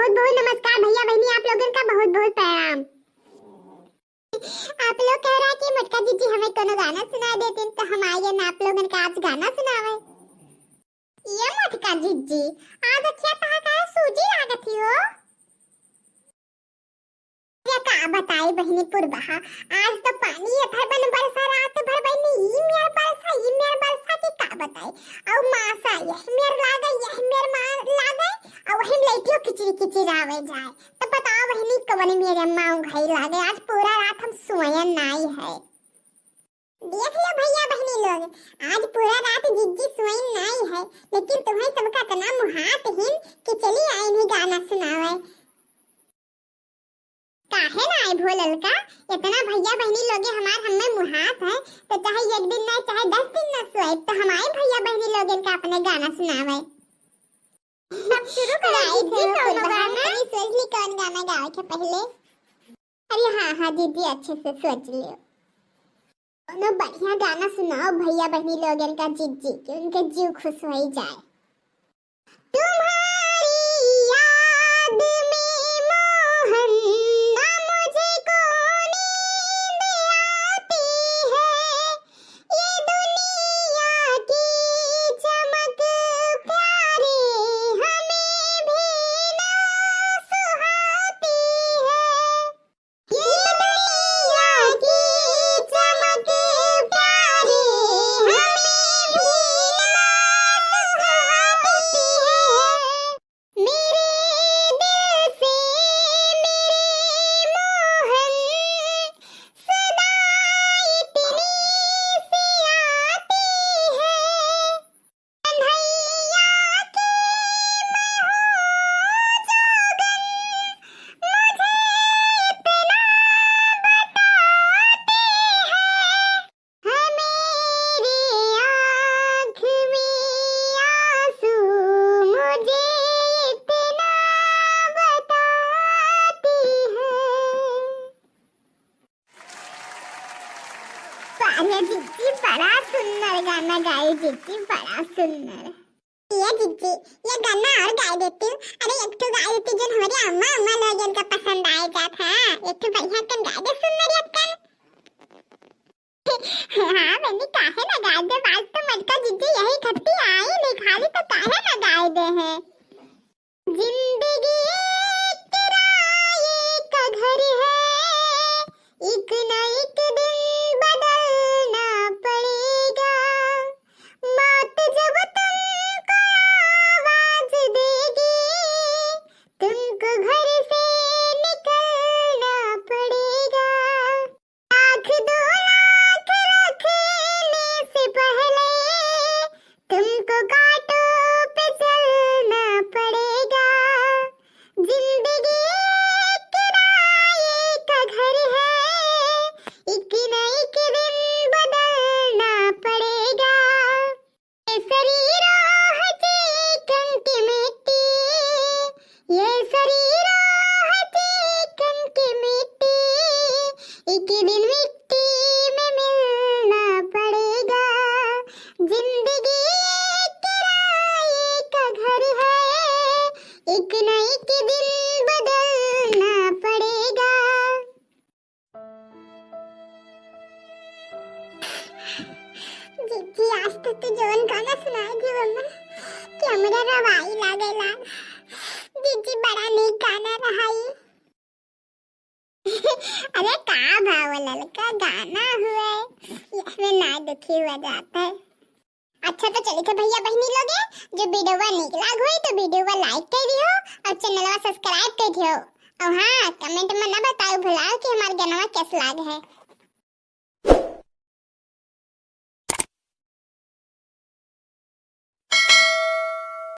बहुत बहुत नमस्कार भैया बहनी, आप लोगों का बहुत बहुत प्रणाम। आप लोग कह रहा कि मटका जीजी हमें कोनो गाना सुना देते तो हम आइए ना आप लोगों का आज गाना सुनावे। ये मटका जीजी आज अच्छा कहा सूजी लागत हो। क्या का बताई बहनी पुरबहा, आज तो पानी अथर बन बरसा रात भर बहनी ई मेर बरसा की का बताई। और मासा यह मेर लागे और वही लइटियो किचरी आवे जाए तो बताओ बहनी कवन मेरे माऊ घई लागे। आज पूरा रात हम सोयन नहीं है। देख लो भैया बहनी लोग, आज पूरा रात जिज्जी सोयन नहीं है, लेकिन तुम्हें सबका तना मुहात हिन कि चली आई नहीं गाना सुनावे। काहे ना आई भोलल का, इतना भैया बहनी लोगे हमार हमें मुहात है तो चाहे एक दिन ना चाहे 10 दिन ना सोए तो हम आए भैया बहनी लोगन का अपने गाना सुनावे। अब शुरू कराई थी कौन गाना? सोच ली कौन गाना गावे के पहले। अरे हाँ दीदी अच्छे से सोच लियो। ना बढ़िया गाना सुनाओ भैया बहनी लोगन का जिज्जी के उनके जीव खुश हो जाए। तुम्हारी याद में मोहन ना मुझे को नींद आती है, ये दुनिया की चमक प्यारे हमें भी ना सुहाती है, ये दुनिया की चमक प्यारे हमें भी ना सुहाती है। मेरे दिल से मेरे मोहन सदा इतनी सी आती है, कन्हैया की मैं हूँ जोगन, मुझे इतना बताते हैं मेरी आँख में आंसू, मुझे इतना बताती है। अरे जिज्जी बड़ा सुंदर गाना गाई जिज्जी, बड़ा सुंदर। ये जिज्जी ये गाना और गा देती हूँ। अरे एक तो गा देती जो हमारी अम्मा लोगन का पसंद आए जाता है। एक तो बढ़िया कन गा दे सुंदर यक्कन। हाँ मैंने काहे ना गा दे, आज तो मटका जिज्जी यही खट्टी आई नहीं खाली तो काहे ना गा दे है। जिंदगी एक किराए का घर है, एक न एक दिन बदलना पड़ेगा, मौत जब तुमको आवाज देगी, तुमको घर से निकलना पड़ेगा, लाख 2 लाख रखने से पहले तुमको कांटों पे चलना पड़ेगा, जिंदगी एक किराए का घर है, एक न एक दिन बदलना पड़ेगा, ये शरीरों है चिकन की मिट्टी, ये शरीरों है चिकन की मिट्टी, एक दिन मिट्टी में मिलना पड़ेगा, जिंदगी एक किराए का घर है, एक न एक दिन बदलना पड़ेगा। जिज्जी आज तो जोन गाना सुनाई थी मम्मा कि हमरा रवाई लागेला। जिज्जी बड़ा नीक गाना रहाई। अरे का भावलल का गाना हुआ है, इसमें ना दुखी हुआ जाता है। अच्छा तो चलिए थे भैया बहनी लोगे, जो वीडियो नीक लाग हुई तो वीडियो लाइक कर दियो और चैनल सब्सक्राइब कर दियो। और हाँ कमेंट में ना बताओ भुलाओ कि हमारे गाना कैसा लाग है।